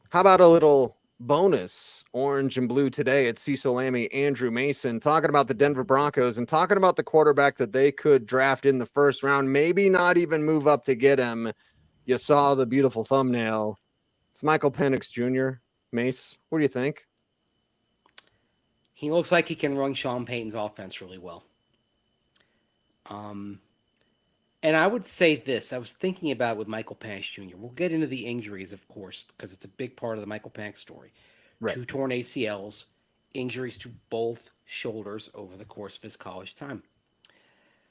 How about a little bonus orange and blue today at Cecil, Lammey, Andrew Mason, talking about the Denver Broncos and talking about the quarterback that they could draft in the first round, maybe not even move up to get him. You saw the beautiful thumbnail. It's Michael Penix Jr. Mace, what do you think? He looks like he can run Sean Payton's offense really well. Um, and I would say this. I was thinking about it with Michael Penix Jr. We'll get into the injuries, of course, because it's a big part of the Michael Penix story. Right. Two torn ACLs, injuries to both shoulders over the course of his college time.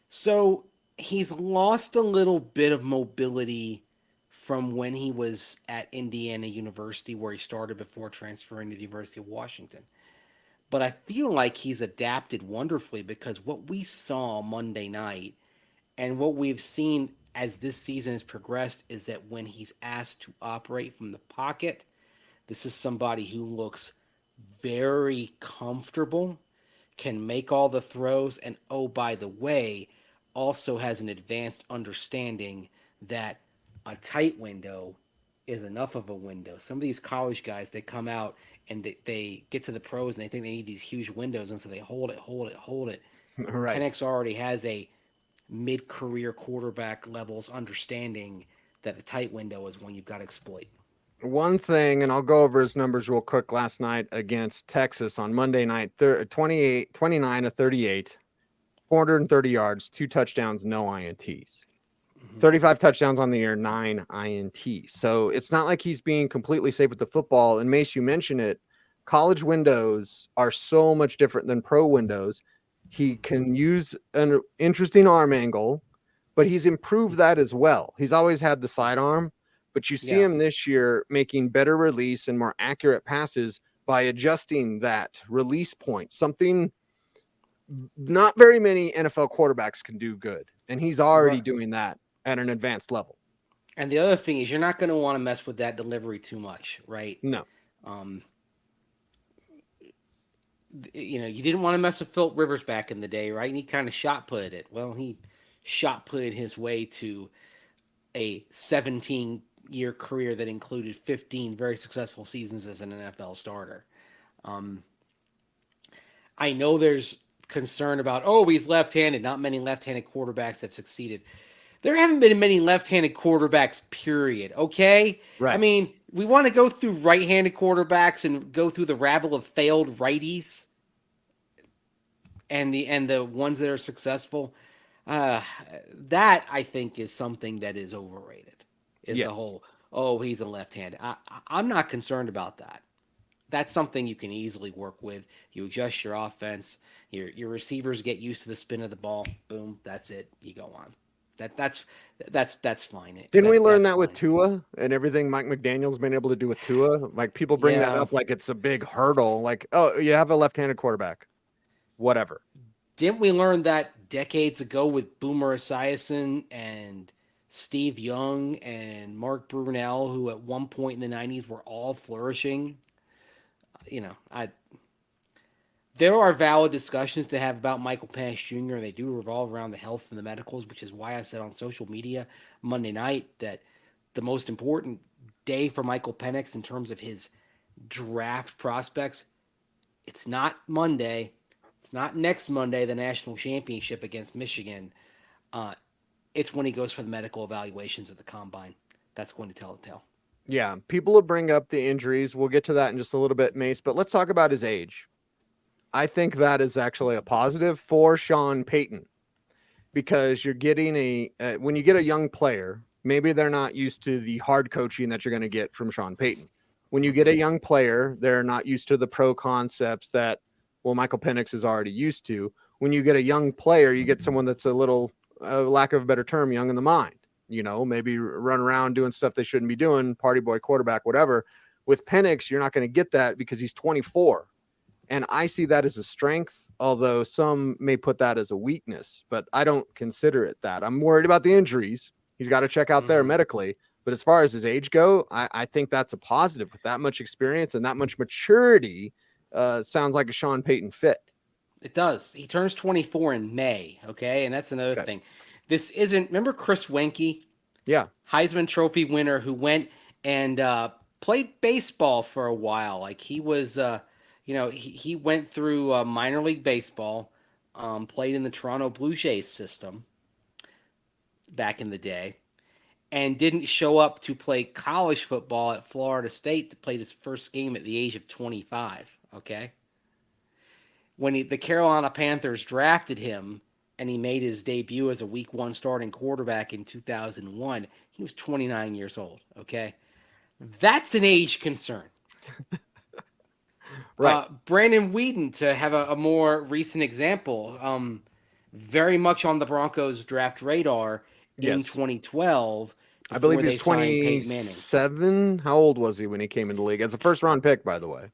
So he's lost a little bit of mobility from when he was at Indiana University, where he started before transferring to the University of Washington. But I feel like he's adapted wonderfully because what we saw Monday night and what we've seen as this season has progressed is that when he's asked to operate from the pocket, this is somebody who looks very comfortable, can make all the throws, and oh, by the way, also has an advanced understanding that a tight window is enough of a window. Some of these college guys, they come out and they get to the pros and they think they need these huge windows, and so they hold it, hold it, hold it. Right. Penix already has a mid-career quarterback levels understanding that the tight window is one you've got to exploit. One thing, and I'll go over his numbers real quick last night against Texas on Monday night 29 to 38, 430 yards, 2 touchdowns, no INTs. Mm-hmm. 35 touchdowns on the year, 9 INTs. So it's not like he's being completely safe with the football. And Mace, you mentioned it. College windows are so much different than pro windows. He can use an interesting arm angle, but he's improved that as well. He's always had the sidearm, but you see Yeah. him this year making better release and more accurate passes by adjusting that release point, something not very many NFL quarterbacks can do good. And he's already Right. doing that at an advanced level. And the other thing is, you're not going to want to mess with that delivery too much, right? No. Um, you didn't want to mess with Philip Rivers back in the day, right? And he kind of shot putted it. Well, he shot putted his way to a 17-year career that included 15 very successful seasons as an NFL starter. Um, I know there's concern about, oh, he's left-handed. Not many left-handed quarterbacks have succeeded. There haven't been many left-handed quarterbacks, period. Okay? I Right. mean, we want to go through right-handed quarterbacks and go through the rabble of failed righties and the ones that are successful. Uh, that I think is something that is overrated. Is the Yes. whole, oh, he's a left-handed. I'm not concerned about that. That's something you can easily work with. You adjust your offense. Your receivers get used to the spin of the ball. Boom, that's it. You go on. That's fine. Didn't we learn That's that with fine. Tua and everything Mike McDaniel's been able to do with Tua? Like people bring that Yeah. up like it's a big hurdle. Like, oh, you have a left-handed quarterback. Whatever. Didn't we learn that decades ago with Boomer Esiason and Steve Young and Mark Brunell, who at one point in the '90s were all flourishing? I there are valid discussions to have about Michael Penix Jr., and they do revolve around the health and the medicals, which is why I said on social media Monday night that the most important day for Michael Penix in terms of his draft prospects, it's not Monday. It's not next Monday, the national championship against Michigan. Uh, it's when he goes for the medical evaluations at the combine. That's going to tell the tale. Yeah, people will bring up the injuries. We'll get to that in just a little bit, Mace, but let's talk about his age. I think that is actually a positive for Sean Payton because you're getting when you get a young player, maybe they're not used to the hard coaching that you're going to get from Sean Payton. When you get Mm-hmm. a young player, they're not used to the pro concepts that, well, Michael Penix is already used to. When you get a young player, you get someone that's a little, lack of a better term, young in the mind. Maybe run around doing stuff they shouldn't be doing, party boy quarterback, whatever. With Penix, you're not going to get that because he's 24. And I see that as a strength, although some may put that as a weakness, but I don't consider it that. I'm worried about the injuries. He's got to check out there Mm-hmm. medically. But as far as his age go, I think that's a positive with that much experience and that much maturity. Sounds like a Sean Payton fit. It does. He turns 24 in May, okay? And that's another Okay. thing. This isn't, remember Chris Wenke, Yeah. Heisman Trophy winner, who went and played baseball for a while. Like he was, he went through minor league baseball, played in the Toronto Blue Jays system back in the day, and didn't show up to play college football at Florida State to play his first game at the age of 25. Okay. When the Carolina Panthers drafted him and he made his debut as a week one starting quarterback in 2001, he was 29 years old. Okay. That's an age concern. Right. Brandon Whedon, to have a more recent example, very much on the Broncos draft radar in Yes. 2012 I believe before he they was signed Peyton Manning. 27. How old was he when he came into the league? As a first round pick, by the way.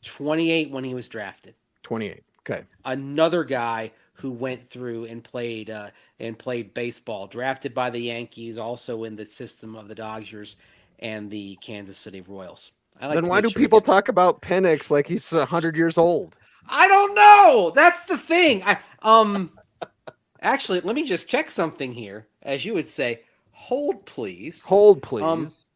28 when he was drafted. 28. Okay. Another guy who went through and played baseball, drafted by the Yankees, also in the system of the Dodgers and the Kansas City Royals. Then why do people talk about Penix like he's 100 years old? I don't know. That's the thing. Actually, let me just check something here. As you would say, hold please. Hold please.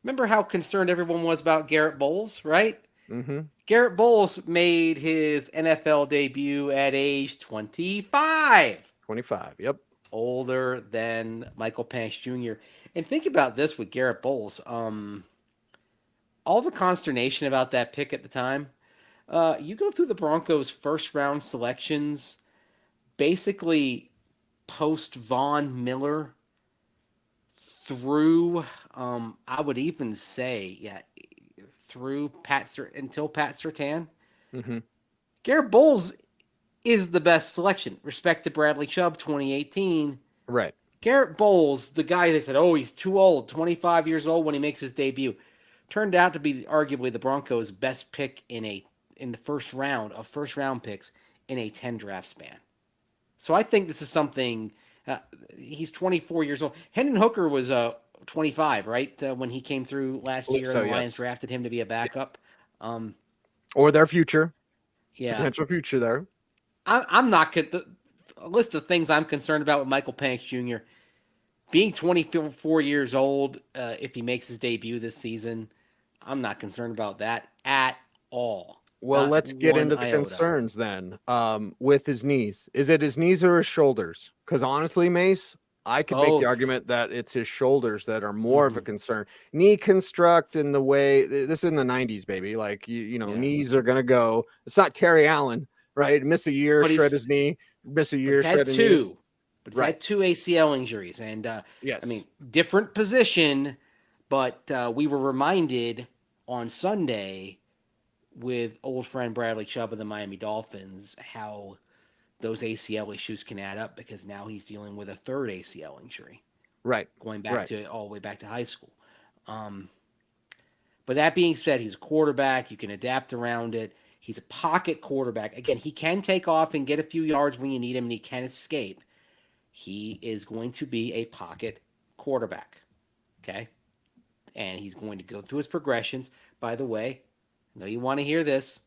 Remember how concerned everyone was about Garett Bolles, right? Mm-hmm. Garett Bolles made his NFL debut at age 25. 25. Yep. Older than Michael Penix Jr. And think about this with Garett Bolles. All the consternation about that pick at the time. You go through the Broncos' first round selections, basically post Von Miller through, I would even say, through until Pat Surtain. Mm-hmm. Garett Bolles is the best selection. Respect to Bradley Chubb, 2018. Right. Garett Bolles, the guy they said, oh, he's too old, 25 years old when he makes his debut, turned out to be arguably the Broncos' best pick in the first round of first round picks in a 10 draft span. So I think this is something. He's 24 years old. Hendon Hooker was 25, right, when he came through last year, and the Lions drafted him to be a backup. Or their future. Yeah, potential future there. I'm not a list of things I'm concerned about with Michael Penix Jr. Being 24 years old, if he makes his debut this season, I'm not concerned about that at all. Well, let's get into the concerns then. With his knees. Is it his knees or his shoulders? Because honestly, Mace, I could make the argument that it's his shoulders that are more of a concern. Knee construct in the way, this is in the 90s, baby. Like, knees are going to go. It's not Terry Allen, right? Miss a year, shred his knee. Miss a year, shred his knee. But he's had 2 ACL injuries. And, yes. I mean, different position, but we were reminded on Sunday with old friend Bradley Chubb of the Miami Dolphins how those ACL issues can add up, because now he's dealing with a third ACL injury. Right. Going back to all the way back to high school. But that being said, he's a quarterback. You can adapt around it. He's a pocket quarterback. Again, he can take off and get a few yards when you need him, and he can escape. He is going to be a pocket quarterback. Okay? And he's going to go through his progressions. By the way, I know you want to hear this.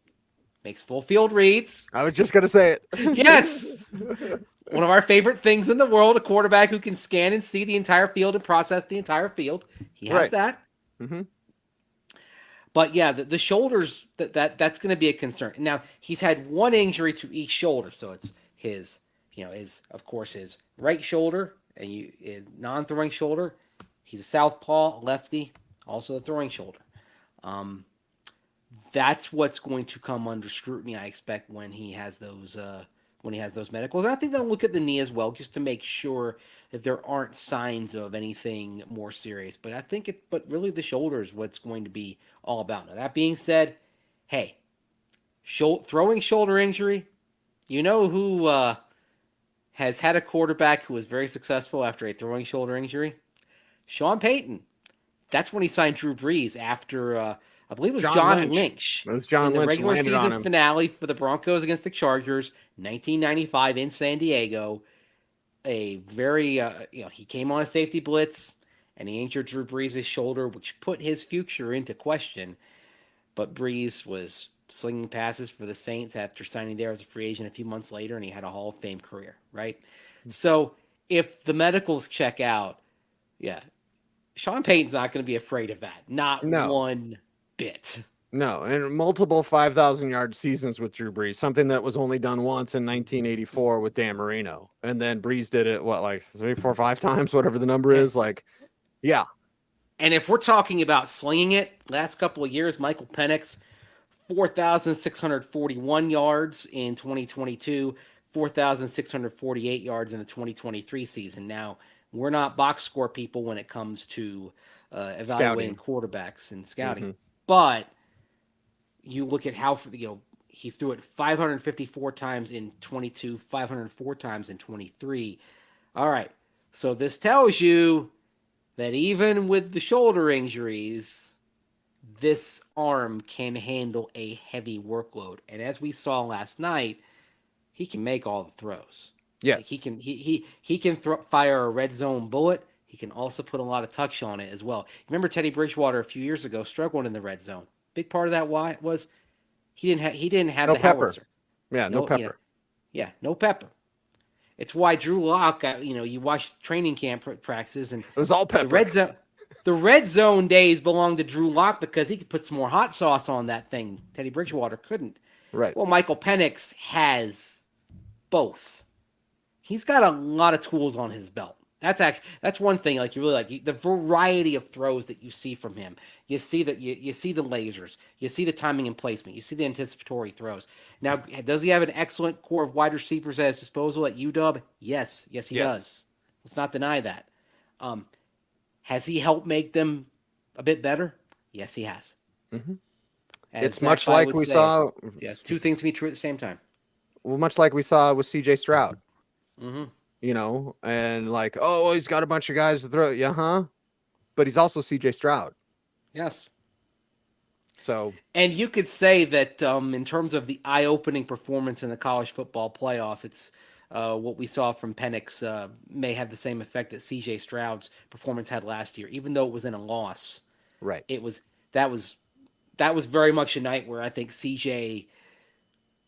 Makes full field reads. I was just going to say it. Yes. One of our favorite things in the world, a quarterback who can scan and see the entire field and process the entire field. He has that. Mm-hmm. But yeah, the shoulders, that's going to be a concern. Now, he's had one injury to each shoulder. So it's his right shoulder and his non-throwing shoulder. He's a southpaw, lefty, also the throwing shoulder. That's what's going to come under scrutiny, I expect, when he has those medicals. And I think they'll look at the knee as well, just to make sure that there aren't signs of anything more serious. But I think but really the shoulder is what's going to be all about. Now, that being said, hey, throwing shoulder injury, you know who has had a quarterback who was very successful after a throwing shoulder injury? Sean Payton. That's when he signed Drew Brees after, I believe it was John Lynch. It was John Lynch. The regular season finale for the Broncos against the Chargers, 1995 in San Diego. A very, he came on a safety blitz, and he injured Drew Brees' shoulder, which put his future into question. But Brees was slinging passes for the Saints after signing there as a free agent a few months later, and he had a Hall of Fame career, right? So if the medicals check out, Sean Payton's not going to be afraid of that. Not one bit. No, and multiple 5,000-yard seasons with Drew Brees, something that was only done once in 1984 with Dan Marino. And then Brees did it, what, like 3, 4, 5 times, whatever the number is. Like, yeah. And if we're talking about slinging it, last couple of years, Michael Penix, 4,641 yards in 2022, 4,648 yards in the 2023 season. Now, we're not box score people when it comes to evaluating quarterbacks and scouting. But you look at how, he threw it 554 times in 22, 504 times in 23. All right. So this tells you that even with the shoulder injuries, this arm can handle a heavy workload. And as we saw last night, he can make all the throws. Yes. Like he can fire a red zone bullet. He can also put a lot of touch on it as well. Remember Teddy Bridgewater a few years ago struggled in the red zone. Big part of that why was he didn't have no the pepper. howitzer. Yeah, no pepper. No pepper. It's why Drew Locke, you watch training camp practices and it was all pepper. The red zone days belong to Drew Locke because he could put some more hot sauce on that thing. Teddy Bridgewater couldn't. Right. Well, Michael Penix has both. He's got a lot of tools on his belt. That's one thing. Like you really like the variety of throws that you see from him. You see that you see the lasers. You see the timing and placement. You see the anticipatory throws. Now, does he have an excellent core of wide receivers at his disposal at UW? Yes, he does. Let's not deny that. Has he helped make them a bit better? Yes, he has. Mm-hmm. It's much like we saw. Yeah, two things can be true at the same time. Well, much like we saw with C.J. Stroud. Mm-hmm. And like, oh, he's got a bunch of guys to throw. Yeah, huh? But he's also C.J. Stroud. Yes. So. And you could say that in terms of the eye-opening performance in the college football playoff, it's what we saw from Penix may have the same effect that C.J. Stroud's performance had last year, even though it was in a loss. Right. That was very much a night where I think C.J.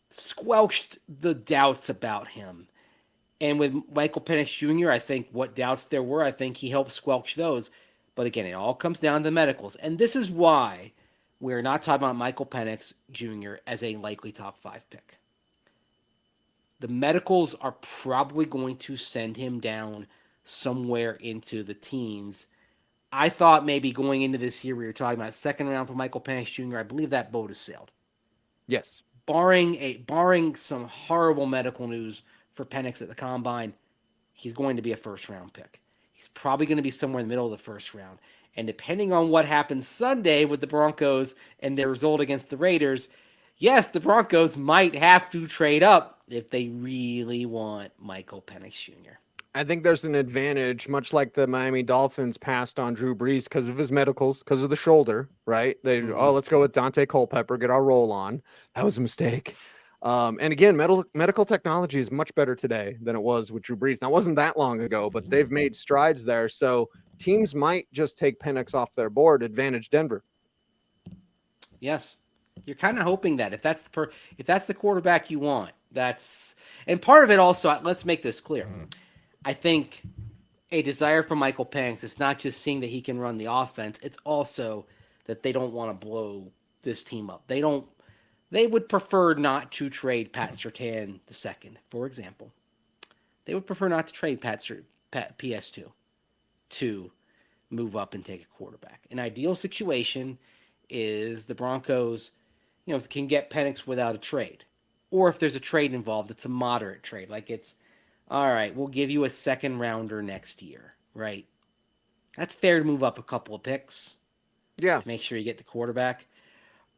squelched the doubts about him. And with Michael Penix Jr., I think what doubts there were, I think he helped squelch those. But again, it all comes down to the medicals. And this is why we're not talking about Michael Penix Jr. as a likely top 5 pick. The medicals are probably going to send him down somewhere into the teens. I thought maybe going into this year, we were talking about second round for Michael Penix Jr. I believe that boat has sailed. Yes. Barring some horrible medical news for Penix at the combine, he's going to be a first-round pick. He's probably going to be somewhere in the middle of the first round. And depending on what happens Sunday with the Broncos and their result against the Raiders, yes, the Broncos might have to trade up if they really want Michael Penix Jr. I think there's an advantage, much like the Miami Dolphins passed on Drew Brees because of his medicals, because of the shoulder, right? Let's go with Dante Culpepper, get our roll on. That was a mistake. And again, medical technology is much better today than it was with Drew Brees. Now, it wasn't that long ago, but they've made strides there. So teams might just take Penix off their board, advantage Denver. Yes. You're kind of hoping that if that's the quarterback you want, and part of it also, let's make this clear. I think a desire for Michael Penix is not just seeing that he can run the offense. It's also that they don't want to blow this team up. They would prefer not to trade Pat Surtain II, for example. They would prefer not to trade PS2 to move up and take a quarterback. An ideal situation is the Broncos, can get Penix without a trade. Or if there's a trade involved, it's a moderate trade. Like it's, all right, we'll give you a second rounder next year, right? That's fair to move up a couple of picks. Yeah. To make sure you get the quarterback.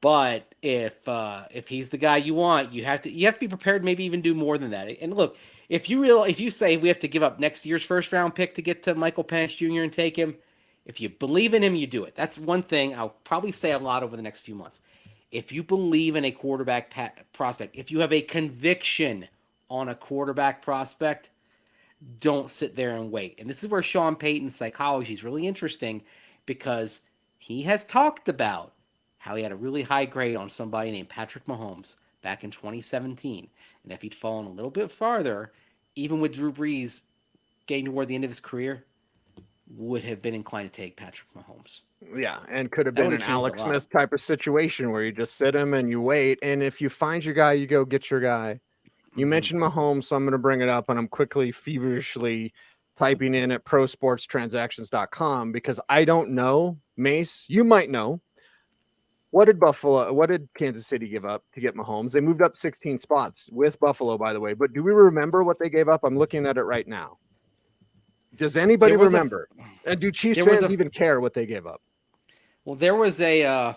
But if he's the guy you want, you have to be prepared to maybe even do more than that. And look, if you say we have to give up next year's first round pick to get to Michael Penix Jr. and take him, if you believe in him, you do it. That's one thing I'll probably say a lot over the next few months. If you believe in a quarterback prospect, if you have a conviction on a quarterback prospect, don't sit there and wait. And this is where Sean Payton's psychology is really interesting because he has talked about how he had a really high grade on somebody named Patrick Mahomes back in 2017. And if he'd fallen a little bit farther, even with Drew Brees getting toward the end of his career, would have been inclined to take Patrick Mahomes. Yeah, and could have That been would an have changed a Alex lot. Smith type of situation where you just sit him and you wait. And if you find your guy, you go get your guy. You mentioned Mahomes, so I'm going to bring it up, and I'm quickly, feverishly typing in at prosportstransactions.com because I don't know. Mace, you might know. What did Kansas City give up to get Mahomes? They moved up 16 spots with Buffalo, by the way. But do we remember what they gave up? I'm looking at it right now. Does anybody remember? And do Chiefs fans even care what they gave up? Well, there was a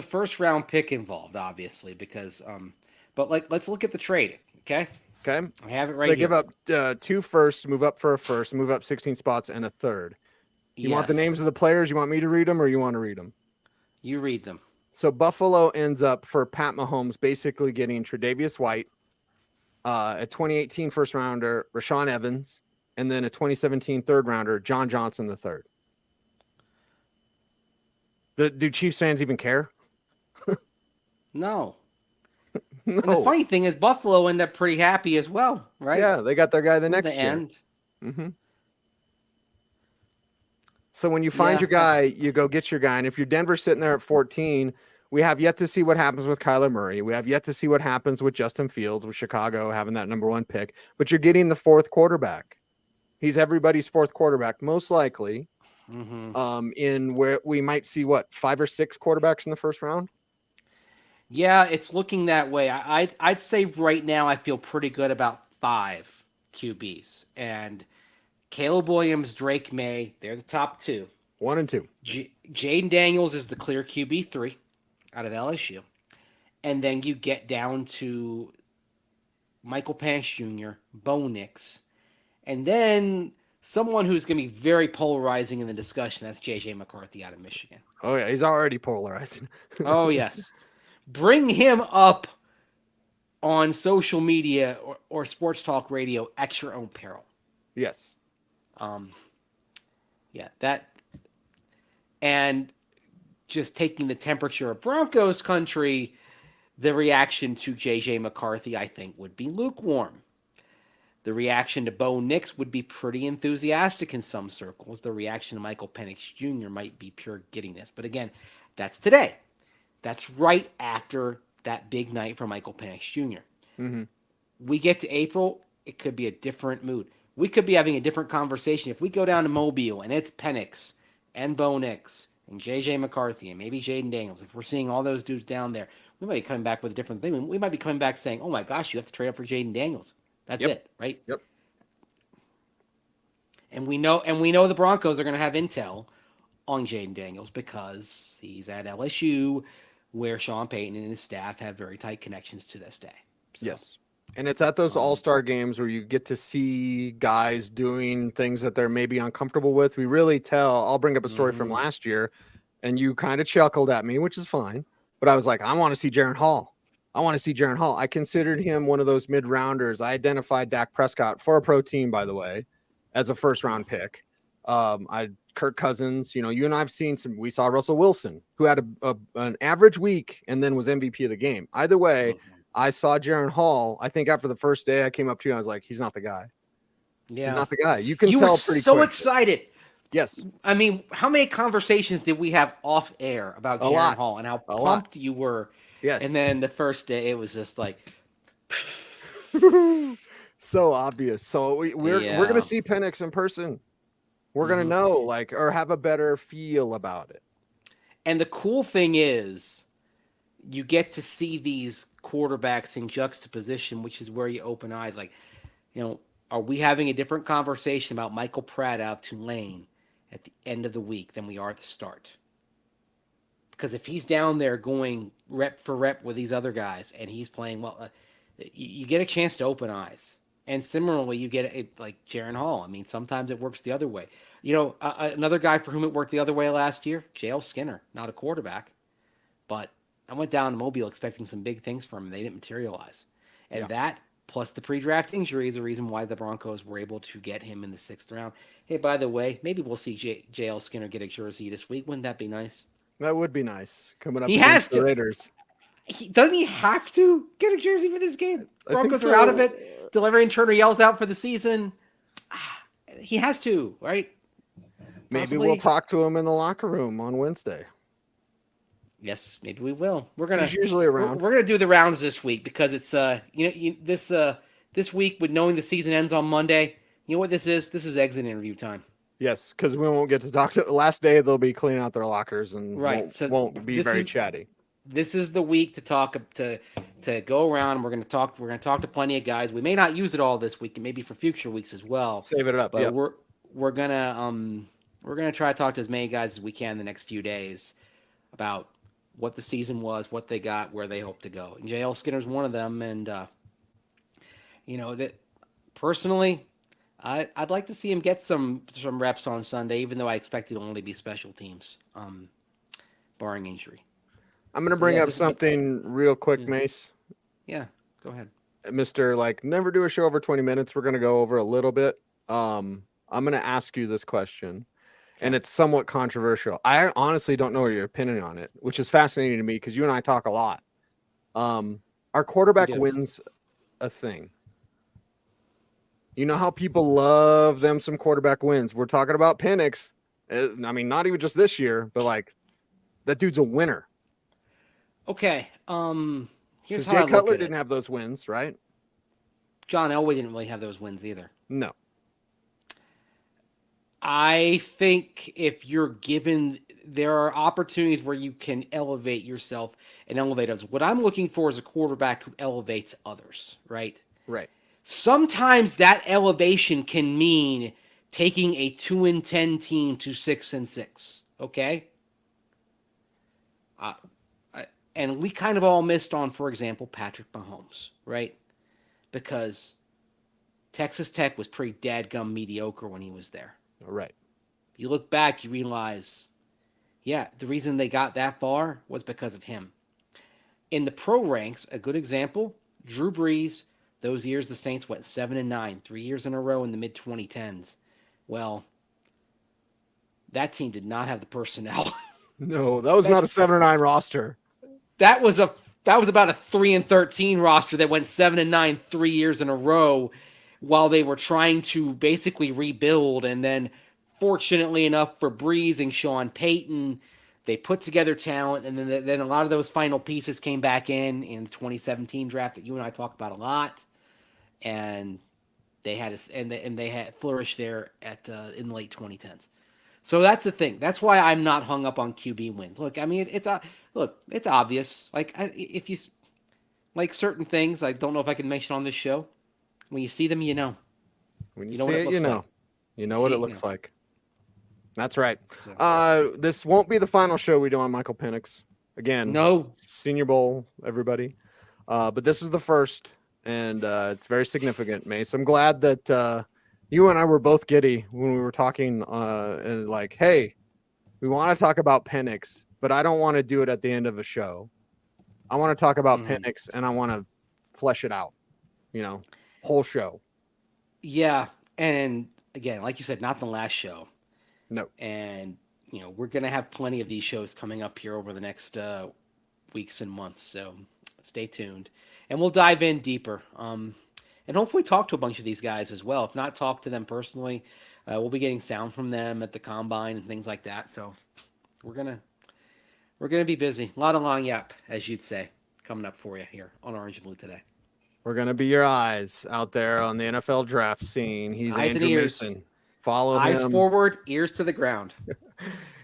first round pick involved, obviously, because but let's look at the trade, okay? Okay. I have it So right they here. give up 2 firsts, move up for a first, move up 16 spots, and a third. You want the names of the players? You want me to read them, or you want to read them? You read them. So Buffalo ends up for Pat Mahomes basically getting Tre'Davious White, a 2018 first rounder, Rashawn Evans, and then a 2017 third rounder, John Johnson III. Do Chiefs fans even care? No. No. And the funny thing is Buffalo ended up pretty happy as well, right? Yeah, they got their guy the next year. End. Mm-hmm. So when you find your guy, you go get your guy. And if you're Denver sitting there at 14, we have yet to see what happens with Kyler Murray. We have yet to see what happens with Justin Fields, with Chicago having that number 1 pick. But you're getting the 4th quarterback. He's everybody's 4th quarterback, most likely. In where we might see 5 or 6 quarterbacks in the first round. Yeah, it's looking that way. I'd say right now I feel pretty good about 5 QBs. And Caleb Williams, Drake May, they're the top 2. 1 and 2. Jaden Daniels is the clear QB 3 out of LSU. And then you get down to Michael Penix Jr., Bo Nix, and then someone who's going to be very polarizing in the discussion, that's J.J. McCarthy out of Michigan. Oh, yeah, he's already polarizing. Oh, yes. Bring him up on social media or sports talk radio at your own peril. Yes. Yeah, that, and just taking the temperature of Broncos country, the reaction to J.J. McCarthy, I think, would be lukewarm. The reaction to Bo Nix would be pretty enthusiastic in some circles. The reaction to Michael Penix Jr. might be pure giddiness. But again, that's today. That's right after that big night for Michael Penix Jr. Mm-hmm. We get to April, it could be a different mood. We could be having a different conversation. If we go down to Mobile and it's Penix and Bo Nix and J.J. McCarthy and maybe Jaden Daniels, if we're seeing all those dudes down there, we might be coming back with a different thing. We might be coming back saying, oh my gosh, you have to trade up for Jaden Daniels. That's it, right? Yep. And we know the Broncos are going to have intel on Jaden Daniels because he's at LSU, where Sean Payton and his staff have very tight connections to this day. So, yes. And it's at those all-star games where you get to see guys doing things that they're maybe uncomfortable with. We really tell. I'll bring up a story from last year, and you kind of chuckled at me, which is fine. But I was like, I want to see Jaren Hall. I considered him one of those mid-rounders. I identified Dak Prescott for a pro team, by the way, as a first-round pick. Kirk Cousins, you and I've seen some. We saw Russell Wilson, who had an average week and then was MVP of the game. Either way, I saw Jaren Hall. I think after the first day, I came up to you and I was like, he's not the guy. Yeah, he's not the guy. You can tell were pretty so quick. Excited. Yes. I mean, how many conversations did we have off air about Jaren Hall and how pumped you were? Yes. And then the first day, it was just like so obvious. So we're going to see Penix in person. We're going to know, or have a better feel about it. And the cool thing is you get to see these quarterbacks in juxtaposition, which is where you open eyes. Like, are we having a different conversation about Michael Pratt out of Tulane at the end of the week than we are at the start? Because if he's down there going rep for rep with these other guys and he's playing well, you get a chance to open eyes. And similarly, you get it like Jaren Hall. I mean, sometimes it works the other way. Another guy for whom it worked the other way last year, J.L. Skinner, not a quarterback. But I went down to Mobile expecting some big things from him. They didn't materialize. And that, plus the pre-draft injury, is the reason why the Broncos were able to get him in the 6th round. Hey, by the way, maybe we'll see J.L. Skinner get a jersey this week. Wouldn't that be nice? That would be nice. Coming up against the Raiders. Doesn't he have to get a jersey for this game? Broncos are out of it. Delivering Turner yells out for the season. he has to, right? Maybe Possibly. we'll talk to him in the locker room on Wednesday. Yes, maybe we will. He's usually around. We're gonna do the rounds this week because it's this week with knowing the season ends on Monday. You know what this is? This is exit interview time. Yes, because we won't get to talk to. Last day they'll be cleaning out their lockers and Right. won't be very chatty. This is the week to talk to go around. We're gonna talk to plenty of guys. We may not use it all this week, and maybe for future weeks as well. Save it up. But yep. we're gonna try to talk to as many guys as we can the next few days about what the season was, what they got, where they hope to go. And JL Skinner's one of them, and that personally, I'd like to see him get some reps on Sunday, even though I expect it'll only be special teams, barring injury. I'm going to bring up something real quick, Mace. Yeah, go ahead. Mr. Never do a show over 20 minutes. We're going to go over a little bit. I'm going to ask you this question, and it's somewhat controversial. I honestly don't know your opinion on it, which is fascinating to me because you and I talk a lot. Are quarterback wins a thing? You know how people love them some quarterback wins. We're talking about Penix. I mean, not even just this year, but that dude's a winner. Okay. Here's how Jay I look Cutler at didn't it. have those wins, right? John Elway didn't really have those wins either. No. I think if you're given, there are opportunities where you can elevate yourself and elevate others. What I'm looking for is a quarterback who elevates others, right? Right. Sometimes that elevation can mean taking a 2-10 team to 6-6. Okay. And we kind of all missed on, for example, Patrick Mahomes, right? Because Texas Tech was pretty dadgum mediocre when he was there. Right. You look back, you realize, yeah, the reason they got that far was because of him. In the pro ranks, a good example, Drew Brees, those years the Saints went 7-9, 3 years in a row in the mid-2010s. Well, that team did not have the personnel. No, that was not a 7-9 roster. That was about a 3-13 roster that went 7-9 3 years in a row while they were trying to basically rebuild. And then, fortunately enough for Breeze and Sean Payton, they put together talent, and then a lot of those final pieces came back in the 2017 draft that you and I talk about a lot, and they had flourished there in the late 2010s. So that's the thing. That's why I'm not hung up on QB wins. Look, I mean, it's obvious. If you like certain things, I don't know if I can mention on this show. When you see them, you know. When you see it, you know. You know what it looks like. That's right. So, this won't be the final show we do on Michael Penix. Again, no. Senior Bowl, everybody. But this is the first, and it's very significant, Mace. I'm glad that you and I were both giddy when we were talking and hey, we want to talk about Penix, but I don't want to do it at the end of a show. I want to talk about Penix, and I want to flesh it out, whole show. Yeah, and again, like you said, not the last show. No. And, we're going to have plenty of these shows coming up here over the next weeks and months, so stay tuned. And we'll dive in deeper. And hopefully talk to a bunch of these guys as well. If not, talk to them personally. We'll be getting sound from them at the combine and things like that. So we're gonna be busy. A lot of long yap, as you'd say, coming up for you here on Orange and Blue today. We're gonna be your eyes out there on the NFL draft scene. He's eyes Andrew and ears. Mason. Follow eyes him. Forward, ears to the ground.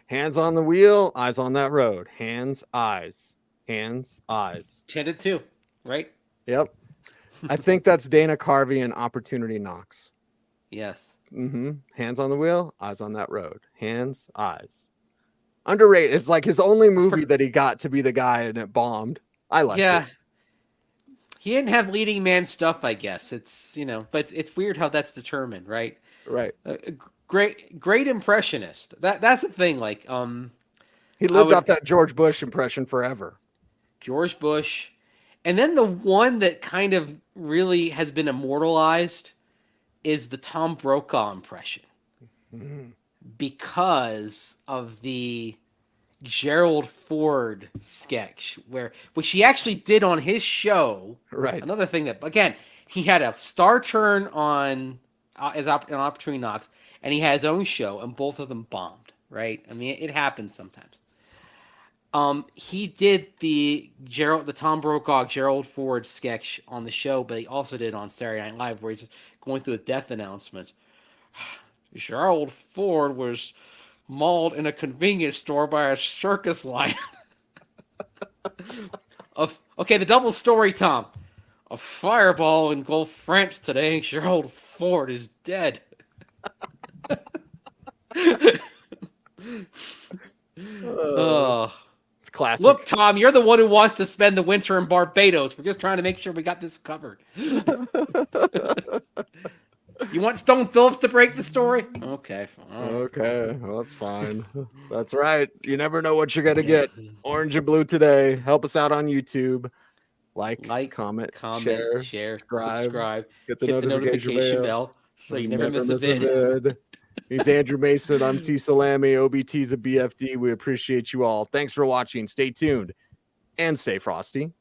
Hands on the wheel, eyes on that road. Hands, eyes. Hands, eyes. 10-2, right? Yep. I think that's Dana Carvey and Opportunity Knocks. Yes. Mm-hmm. Hands on the wheel, eyes on that road. Hands, eyes. Underrated. It's like his only movie that he got to be the guy and it bombed. I like it. He didn't have leading man stuff, I guess. It's, but it's weird how that's determined, right? Right. Great impressionist. That's the thing. He lived off that George Bush impression forever. George Bush. And then the one that kind of really has been immortalized is the Tom Brokaw impression. Mm-hmm. Because of the Gerald Ford sketch, which he actually did on his show. Right. Another thing that, again, he had a star turn on an opportunity knocks, and he had his own show, and both of them bombed. Right? I mean, it happens sometimes. He did the Tom Brokaw, Gerald Ford sketch on the show, but he also did it on Saturday Night Live, where he's going through the death announcements. Gerald Ford was mauled in a convenience store by a circus lion. Okay, the double story, Tom. A fireball engulfed France today. Gerald Ford is dead. Oh. It's classic. Look, Tom, you're the one who wants to spend the winter in Barbados. We're just trying to make sure we got this covered. You want Stone Phillips to break the story? Okay, fine. Okay, well, that's fine. That's right. You never know what you're going to get. Orange and Blue today. Help us out on YouTube. Like, comment, share, subscribe. Hit the notification bell so you never miss a vid. He's Andrew Mason. I'm Cecil Lammey. OBT's a BFD. We appreciate you all. Thanks for watching. Stay tuned and stay frosty.